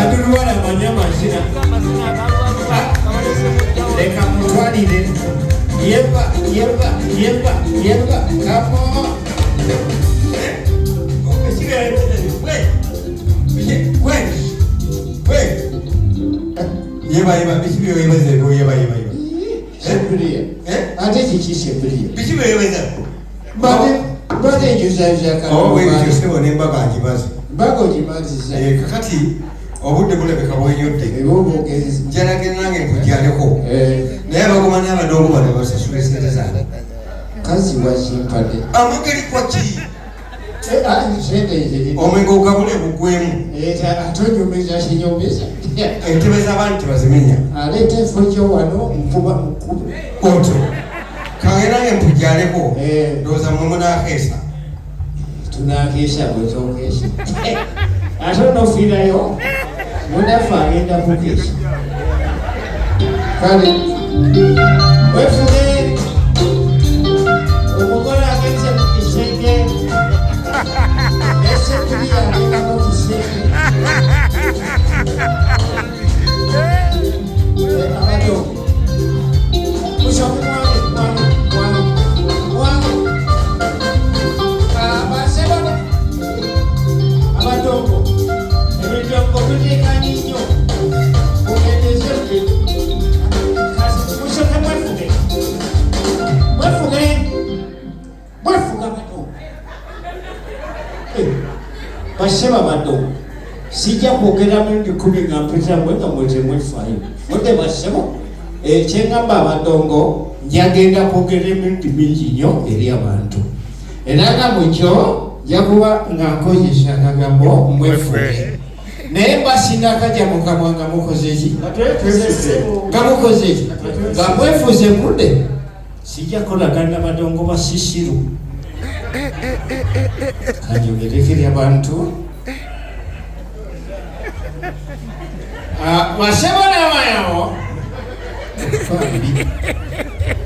Aduruwana manyama zina. Leka mutwalire. Yeba. Come on. Wait. Yeba. Bishibyo yeba. Sepuria. Ate chichi sepuria. Bishibyo yeba. Bade juzaja kana. Oh, we just know nemba bajibazi. Bago jibazi za. Kakati obudde bulabika bwenyodde. Ebobo gezi. Jana kenange kujaleko. Naye bakomanya abadongo bano basasula sente zaabwe. Kazi wazimpadde. Amageri kwa ki? Sente nziri. Omwenge ogabule bugwemu. Atonyombeza kinyomeza. Entebe z'abantu bazimenya. Aleeta efojjo wano nkuba mukulu. Oto. Kange mpujaleko. Ndowooza mmwe munaakeesa. Tunakeesa bwe tokeesa. Ate onofiirayo munafe agenda kukeesa. Kale wefuge omugole agenze mu kisenge esekuliya agenda mu kisenge abado musoke abadongo ebidongo bitekanye nnyo mugendeze kasi musoke mwefuga badongo baseba badongo sijja kwogera mirundi 10 nga mpita mwe nga mwetemwefaayo mudde basebo kyeŋŋamba abadongo njagenda kwogera emirundi mingi nnyo eri abantu era nga mukyo jakuba nga nkozesa akagambo mwefuge naye basina akajja mu kamwa nga mukoze eki nga mukoze eki nga mwefuze mudde sijja kolagana badongo basisiru kanjogerekeri abantu basebonabayawo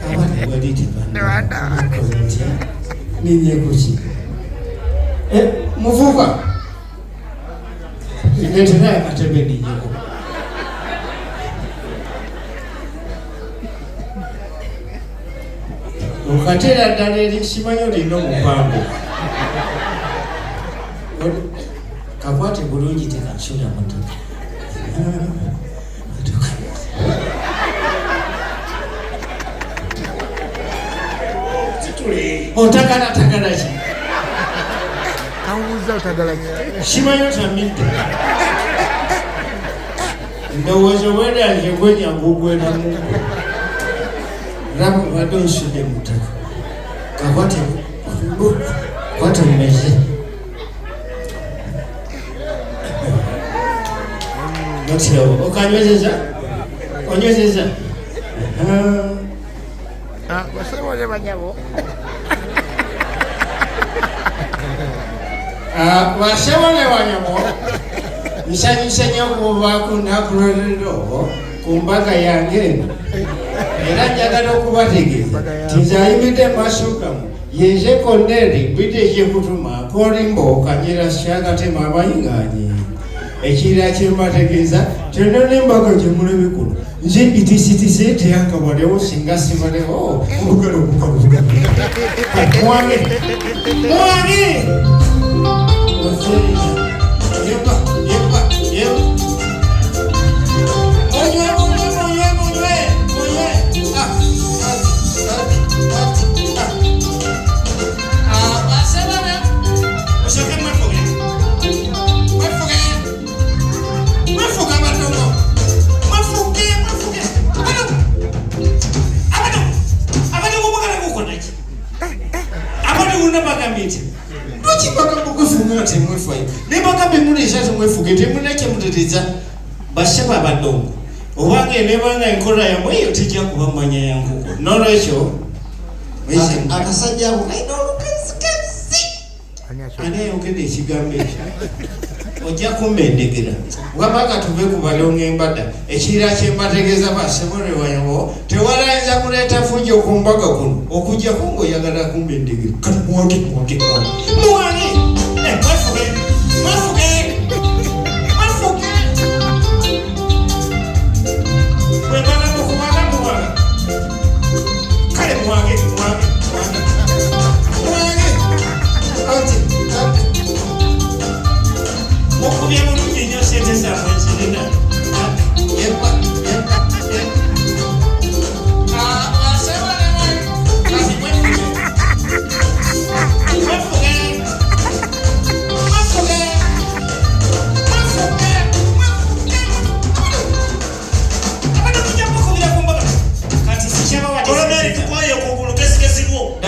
abana balite ninyekuki muvuba netenaye katebe ninyeko okatera ddala eri kimanyi olina omupango kakwate bulungi tekasula motoka otagala ki simanyi otamidde ndowooza wedanje gwenyangu ogwenamu rabu badde onsudde mutaka kakwate mmeze otyo okanywezeza onywezeza basebole banyabo basebole banyabo nsanyuse nnyo okuva ku lunaku lw'oliro ku mbaga yange eno era njagala okubategeeza nti ayimidde maaso gamu yenze konneri bidde ekyekutuma akolimbo kanyera kyakatema abayinganye ekirira kyembategeeza kyonna n'embaga gyemulabe kuno nze itisitise teyankabwalewo singa simalewo olugalo okukabuga mwange baseba badongo obange nebanga enkola yamwe eyo tijja kuba manya yanguko nolwekyo akasajja ako kalina olukazikazi ani ayogedde ekigambo ekyo ojja kumbendegera wabanga tuve ku balongo embada ekirira kyembategeeza basebole wayawo tewalayinza muleeta fujo ku mbaga kuno okujjako ng'oyagala kumba endigiri kati muwange mwefuge bwebala mukubala muwala kale muwange ati mukubye bulungi nnyo sente zammwe zirina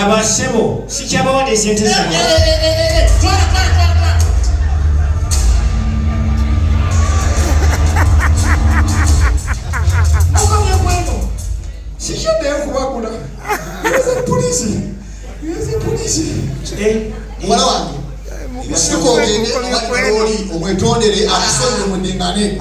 Abasebo sikyabawadde sente zange sikyaddeyo kubagula polisi muwala wange siko ogende omwetondere akusonye mudengane